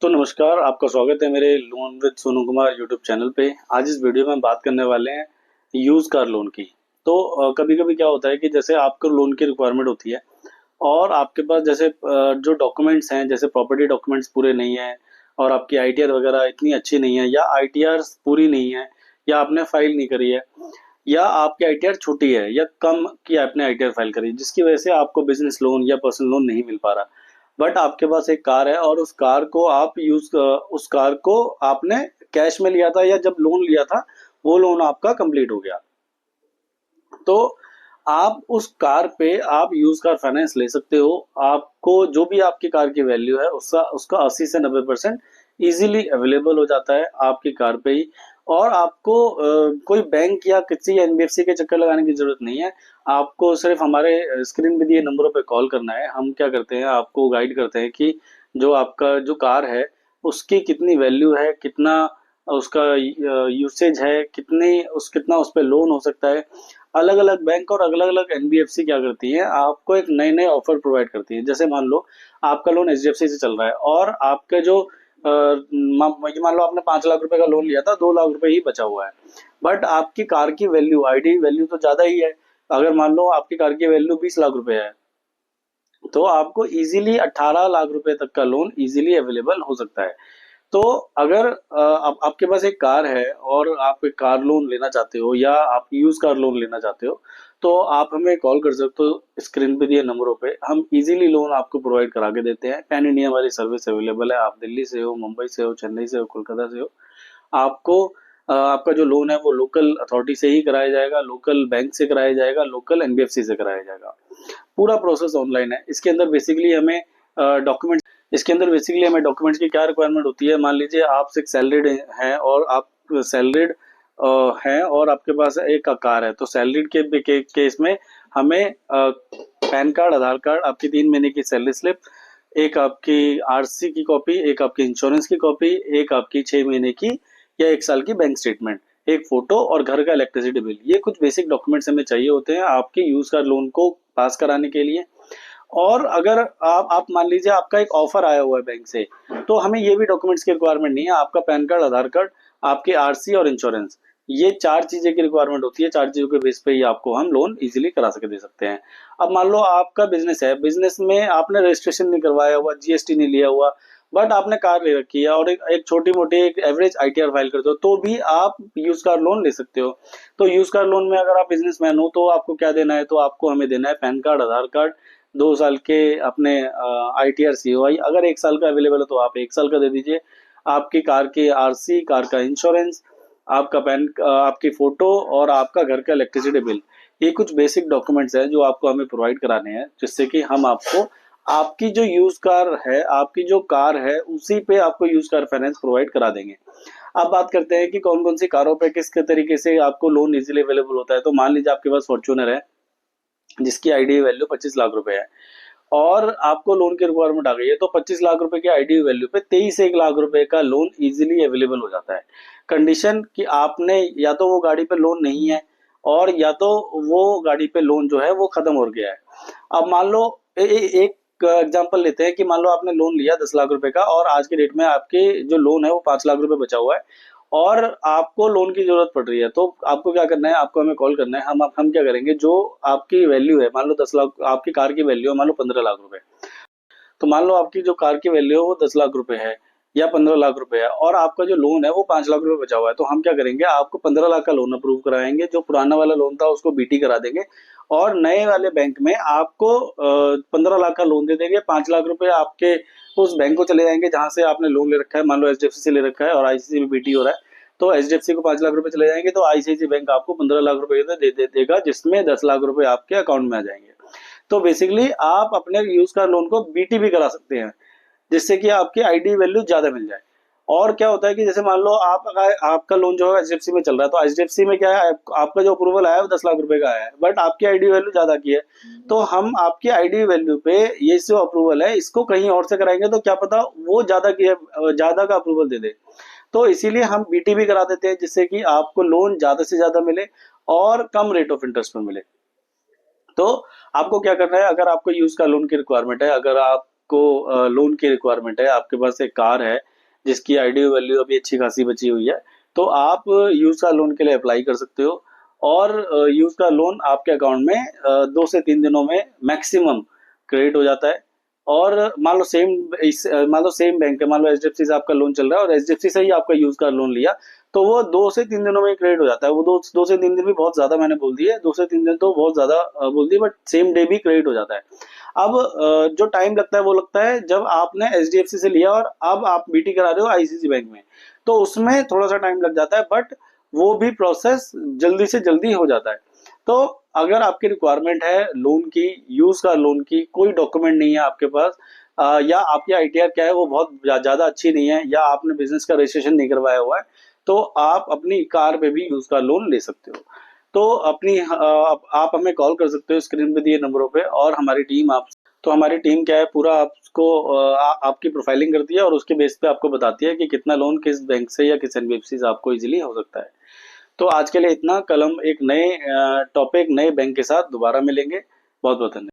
तो नमस्कार, आपका स्वागत है मेरे loan with Sonu Kumar YouTube channel पे। आज इस वीडियो में हम बात करने वाले हैं यूज़ कार लोन की। तो कभी-कभी क्या होता है कि जैसे आपको लोन की रिक्वायरमेंट होती है और आपके पास जैसे जो डॉक्यूमेंट्स हैं, जैसे प्रॉपर्टी डॉक्यूमेंट्स पूरे नहीं हैं और आपकी आईटीआर वगैरह इतनी अच्छी नहीं है या आईटीआर पूरी नहीं है या आपने फाइल नहीं करी है या आपकी आईटीआर छोटी है या कम की आपने आईटीआर फाइल करी, जिसकी वजह से आपको बिजनेस लोन या पर्सनल लोन नहीं मिल पा रहा। बट आपके पास एक कार है और उस कार को आपने कैश में लिया था या जब लोन लिया था वो लोन आपका कंप्लीट हो गया। तो आप उस कार पे आप यूज कार फाइनेंस ले सकते हो। आपको जो भी आपकी कार की वैल्यू है उसका उसका 80 से 90% इजीली अवेलेबल हो जाता है आपकी कार पे ही। और आपको कोई बैंक या किसी एनबीएफसी के चक्कर लगाने की जरूरत नहीं है। आपको सिर्फ हमारे स्क्रीन पे दिए नंबरों पे कॉल करना है। हम क्या करते हैं, आपको गाइड करते हैं कि जो आपका जो कार है उसकी कितनी वैल्यू है, कितना उसका यूसेज है, कितना उस पे लोन हो सकता है। अलग अलग बैंक और अलग अलग एनबीएफसी क्या करती है, आपको एक नए नए ऑफर प्रोवाइड करती है। जैसे मान लो आपका लोन एचडीएफसी से चल रहा है और आपके जो मान लो आपने 5 लाख रुपए का लोन लिया था, 2 लाख रुपए ही बचा हुआ है। बट आपकी कार की वैल्यू, आईडी वैल्यू तो ज्यादा ही है। अगर मान लो आपकी कार की वैल्यू 20 लाख रुपए है तो आपको इजीली 18 लाख रुपए तक का लोन इजीली अवेलेबल हो सकता है। तो अगर आपके पास एक कार है और आप एक कार लोन लेना चाहते हो या आप यूज कार लोन लेना चाहते हो, तो आप हमें कॉल कर सकते हो स्क्रीन पे दिए नंबरों पे। हम इजीली लोन आपको प्रोवाइड करा के देते हैं। पैन इंडिया हमारी सर्विस अवेलेबल है। आप दिल्ली से हो, मुंबई से हो, चेन्नई से हो, कोलकाता से हो, आपको आपका जो लोन है वो लोकल अथॉरिटी से ही कराया जाएगा, लोकल बैंक से कराया जाएगा, लोकल एनबीएफसी से कराया जाएगा। पूरा प्रोसेस ऑनलाइन है। इसके अंदर बेसिकली हमें डॉक्यूमेंट्स की क्या रिक्वायरमेंट होती है। मान लीजिए आप एक सैलरीड हैं और आप सैलरीड हैं और आपके पास एक कार है, तो सैलरीड के केस में हमें पैन कार्ड, आधार कार्ड, आपकी 3 महीने की सैलरी स्लिप, एक आपकी आरसी की कॉपी, एक आपकी इंश्योरेंस की कॉपी, एक आपकी 6 महीने की या 1 साल की बैंक स्टेटमेंट, एक फोटो और घर का इलेक्ट्रिसिटी बिल। ये कुछ बेसिक डॉक्यूमेंट्स हमें चाहिए होते हैं आपके यूज कार लोन को पास कराने के लिए। और अगर आप मान लीजिए आपका एक ऑफर आया हुआ है बैंक से, तो हमें ये भी डॉक्यूमेंट्स की रिक्वायरमेंट नहीं है। आपका पैन कार्ड, आधार कार्ड, आपकी आरसी और इंश्योरेंस, ये 4 चीजें की रिक्वायरमेंट होती है। 4 चीजों के बेस पे ही आपको हम लोन इजीली करा सके दे सकते हैं। अब मान लो आपका बिजनेस है, बिजनेस में आपने रजिस्ट्रेशन नहीं करवाया हुआ, जीएसटी नहीं लिया हुआ, बट आपने कार ले रखी है और एक छोटी मोटी एक एवरेज आईटीआर फाइल करते हो, तो भी आप यूज कार लोन ले सकते हो। तो यूज कार लोन में अगर आप बिजनेसमैन हो तो आपको क्या देना है, तो आपको हमें देना है पैन कार्ड, आधार कार्ड, 2 साल के अपने आईटीआर सीओआई। अगर 1 साल का अवेलेबल है तो आप 1 साल का दे दीजिए। आपकी कार की आरसी, कार का इंश्योरेंस, आपकी फोटो और आपका घर का इलेक्ट्रिसिटी बिल। ये कुछ बेसिक डॉक्यूमेंट्स हैं जो आपको हमें प्रोवाइड कराने हैं, जिससे कि हम आपको आपकी जो यूज कार है, आपकी जो कार है, उसी पे आपको यूज कार फाइनेंस प्रोवाइड करा देंगे। अब बात करते हैं कि कौन कौन सी कारों पे किस के तरीके से आपको लोन इजीली अवेलेबल होता है। तो मान लीजिए आपके पास फॉर्च्यूनर है जिसकी आईडी वैल्यू 25 लाख रुपए है और आपको लोन की रिक्वायरमेंट आ गई है, तो 25 लाख रुपए की आईडी वैल्यू पे 23 1 लाख रुपए का लोन इजीली अवेलेबल हो जाता है। कंडीशन कि आपने या तो वो गाड़ी पे लोन नहीं है और या तो वो गाड़ी पे लोन जो है वो खत्म हो गया है। अब मान लो एक एग्जांपल लेते हैं कि मान लो आपने लोन लिया 10 लाख रुपए का और आज के डेट में आपके जो लोन है वो 5 लाख रुपए बचा हुआ है और आपको लोन की जरूरत पड़ रही है। तो आपको क्या करना है, आपको हमें कॉल करना है। हम क्या करेंगे, जो आपकी वैल्यू है, मान लो 10 लाख आपकी कार की वैल्यू है, मान लो 15 लाख रुपए। तो मान लो आपकी जो कार की वैल्यू है वो 10 लाख रुपए है या 15 लाख रुपए है और आपका जो लोन है वो 5 लाख रुपए बचा हुआ है। तो हम क्या करेंगे, आपको 15 लाख का लोन अप्रूव कराएंगे। जो पुराना वाला लोन था उसको बीटी करा देंगे और नए वाले बैंक में आपको 15 लाख का लोन दे देंगे। 5 लाख रुपए आपके उस बैंक को चले जाएंगे जहां से आपने लोन ले रखा है। मान लो एचडीएफसी से ले रखा है और आईसीसी में बीटी हो रहा है, तो एचडीएफसी को 5 लाख रुपए चले जाएंगे, तो आईसीआईसी बैंक आपको 15 लाख रुपए दे देगा, जिसमें 10 लाख रुपए आपके अकाउंट में आ जाएंगे। तो बेसिकली आप अपने यूज कार लोन को बीटी भी करा सकते हैं, जिससे कि आपकी आईडी वैल्यू ज्यादा मिल जाए। और क्या होता है कि जैसे मान लो आपका लोन जो है एचडीएफसी में चल रहा है, तो एचडीएफसी में क्या है, आपका जो अप्रूवल आया है वो 10 लाख रुपए का आया है, बट आपकी आईडी वैल्यू ज्यादा की है। तो हम आपकी आईडी वैल्यू पे ये जो अप्रूवल है इसको कहीं और से कराएंगे, तो क्या पता वो ज्यादा का अप्रूवल दे दे। तो इसीलिए हम बीटी भी करा देते हैं, जिससे कि आपको लोन ज्यादा से ज्यादा मिले और कम रेट ऑफ इंटरेस्ट में मिले। तो आपको क्या करना है, अगर आपको यूज का लोन की रिक्वायरमेंट है, अगर आपको लोन की रिक्वायरमेंट है, आपके पास एक कार है जिसकी आईडी वैल्यू अभी अच्छी खासी बची हुई है, तो आप यूज कार लोन के लिए अप्लाई कर सकते हो। और यूज कार लोन आपके अकाउंट में 2 से 3 दिनों में मैक्सिमम क्रेडिट हो जाता है। और मान लो सेम बैंक है, मान लो एचडीएफसी से आपका लोन चल रहा है और एचडीएफसी से ही आपका यूज कार लोन लिया, तो वो 2 से 3 दिनों में क्रेडिट हो जाता है। वो दो से तीन दिन भी बहुत ज्यादा मैंने बोल दिया है, 2 से 3 दिन तो बहुत ज्यादा बोल दिया, बट सेम डे भी क्रेडिट हो जाता है। अब जो टाइम लगता है वो लगता है जब आपने एचडीएफसी से लिया और अब आप बीटी करा रहे हो आईसीआईसी बैंक में, तो उसमें थोड़ा सा टाइम लग जाता है, बट वो भी प्रोसेस जल्दी से जल्दी हो जाता है। तो अगर आपकी रिक्वायरमेंट है लोन की, यूज कार लोन की, कोई डॉक्यूमेंट नहीं है आपके पास, या आपकी आईटीआर क्या है वो बहुत ज्यादा अच्छी नहीं है, या आपने बिजनेस का रजिस्ट्रेशन नहीं करवाया हुआ है, तो आप अपनी कार पे भी यूज कार लोन ले सकते हो। तो आप हमें कॉल कर सकते हो स्क्रीन पे दिए नंबरों पे, और हमारी टीम क्या है, पूरा आपको आपकी प्रोफाइलिंग करती है और उसके बेस पे आपको बताती है कि कितना लोन किस बैंक से या किस एनबीएफसी से आपको इजीली हो सकता है। तो आज के लिए इतना। कल हम एक नए टॉपिक, नए बैंक के साथ दोबारा मिलेंगे। बहुत बहुत धन्यवाद।